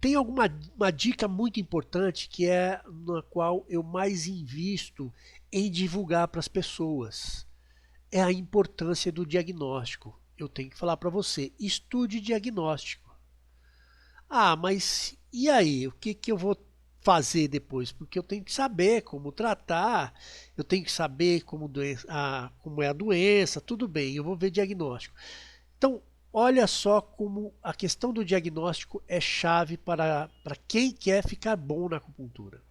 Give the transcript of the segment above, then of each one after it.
tem uma dica muito importante que é na qual eu mais invisto em divulgar para as pessoas. É a importância do diagnóstico. Eu tenho que falar para você, estude diagnóstico. Ah, mas e aí? O que, que eu vou fazer depois? Porque eu tenho que saber como tratar, eu tenho que saber como é a doença, tudo bem, eu vou ver diagnóstico. Então, olha só como a questão do diagnóstico é chave para quem quer ficar bom na acupuntura.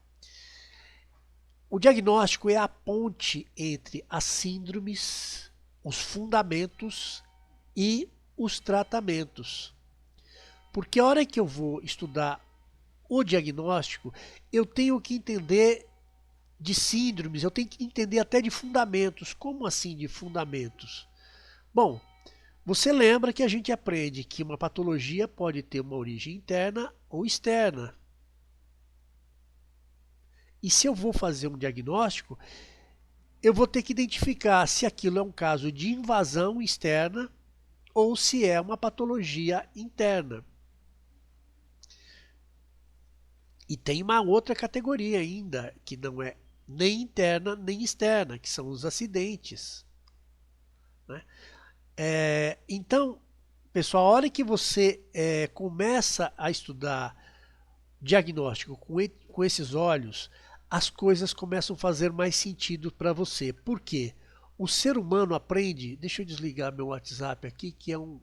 O diagnóstico é a ponte entre as síndromes, os fundamentos e os tratamentos. Porque a hora que eu vou estudar o diagnóstico, eu tenho que entender de síndromes, eu tenho que entender até de fundamentos. Como assim de fundamentos? Bom, você lembra que a gente aprende que uma patologia pode ter uma origem interna ou externa. E se eu vou fazer um diagnóstico, eu vou ter que identificar se aquilo é um caso de invasão externa ou se é uma patologia interna. E tem uma outra categoria ainda, que não é nem interna nem externa, que são os acidentes. Né? Então, pessoal, a hora que você começa a estudar diagnóstico com esses olhos, as coisas começam a fazer mais sentido para você. Por quê? O ser humano aprende. Deixa eu desligar meu WhatsApp aqui, que é um.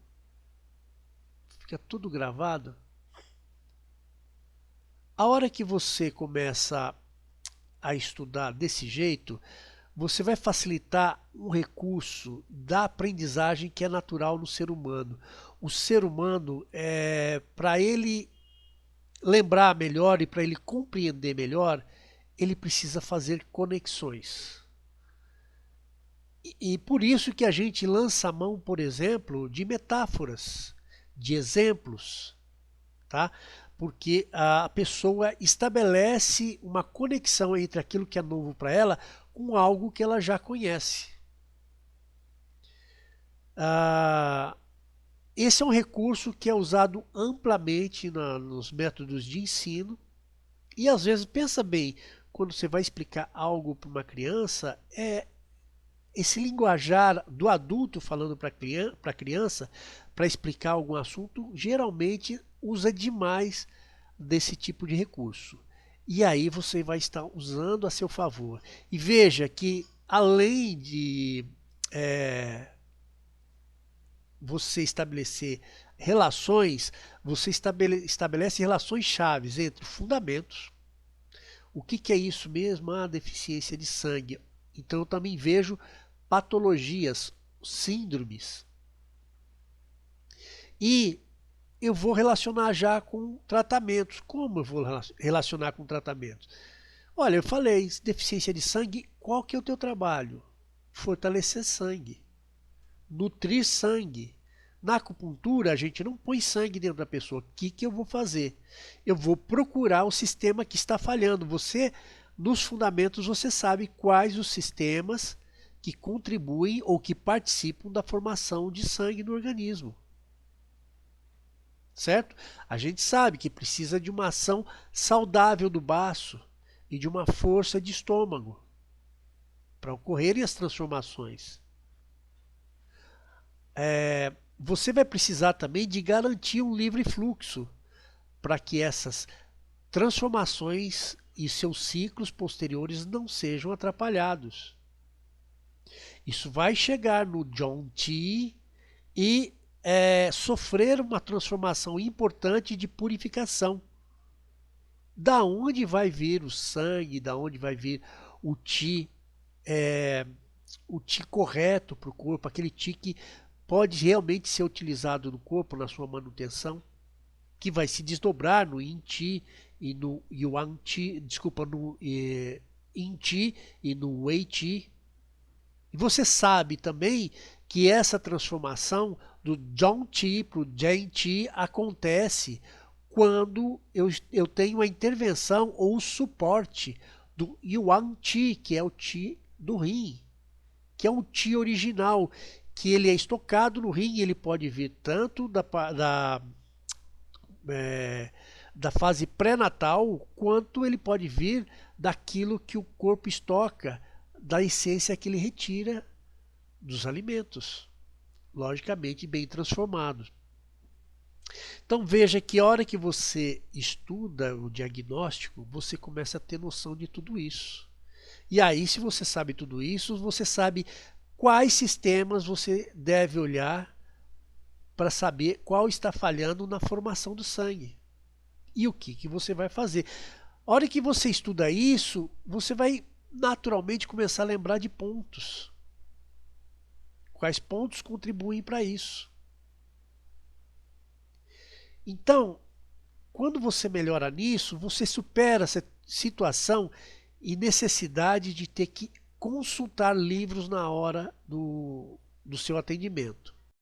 Fica tudo gravado. A hora que você começa a estudar desse jeito, você vai facilitar um recurso da aprendizagem que é natural no ser humano. O ser humano, para ele lembrar melhor e para ele compreender melhor, ele precisa fazer conexões. E por isso que a gente lança a mão, por exemplo, de metáforas, de exemplos, tá? Porque a pessoa estabelece uma conexão entre aquilo que é novo para ela com algo que ela já conhece. Esse é um recurso que é usado amplamente nos métodos de ensino. E às vezes, pensa bem, quando você vai explicar algo para uma criança, esse linguajar do adulto falando para a criança, para explicar algum assunto, geralmente usa demais desse tipo de recurso. E aí você vai estar usando a seu favor. E veja que além de você estabelecer relações, você estabelece relações chaves entre fundamentos. O que, que é isso mesmo? Ah, deficiência de sangue. Então eu também vejo patologias, síndromes. E eu vou relacionar já com tratamentos. Como eu vou relacionar com tratamentos? Olha, eu falei, deficiência de sangue, qual que é o teu trabalho? Fortalecer sangue, nutrir sangue. Na acupuntura, a gente não põe sangue dentro da pessoa. O que, que eu vou fazer? Eu vou procurar o sistema que está falhando. Você, nos fundamentos, você sabe quais os sistemas que contribuem ou que participam da formação de sangue no organismo. Certo? A gente sabe que precisa de uma ação saudável do baço e de uma força de estômago para ocorrerem as transformações. Você vai precisar também de garantir um livre fluxo para que essas transformações e seus ciclos posteriores não sejam atrapalhados. Isso vai chegar no John T e sofrer uma transformação importante de purificação. Da onde vai vir o sangue, da onde vai vir o Ti, o Ti correto para o corpo, aquele Ti que pode realmente ser utilizado no corpo na sua manutenção, que vai se desdobrar no Yin Ti e no Yuan Ti, desculpa, no Yin Ti e no Wei Ti. E você sabe também que essa transformação do Zhong Qi para o Zhen Qi acontece quando eu tenho a intervenção ou o suporte do Yuan Qi, que é o Qi do rim, que é um Qi original, que ele é estocado no rim, ele pode vir tanto da fase pré-natal, quanto ele pode vir daquilo que o corpo estoca, da essência que ele retira dos alimentos, logicamente bem transformados. Então veja que a hora que você estuda o diagnóstico, você começa a ter noção de tudo isso. E aí, se você sabe tudo isso, você sabe quais sistemas você deve olhar para saber qual está falhando na formação do sangue. E o que você vai fazer. A hora que você estuda isso, você vai naturalmente começar a lembrar de pontos. Quais pontos contribuem para isso? Então, quando você melhora nisso, você supera essa situação e necessidade de ter que consultar livros na hora do seu atendimento.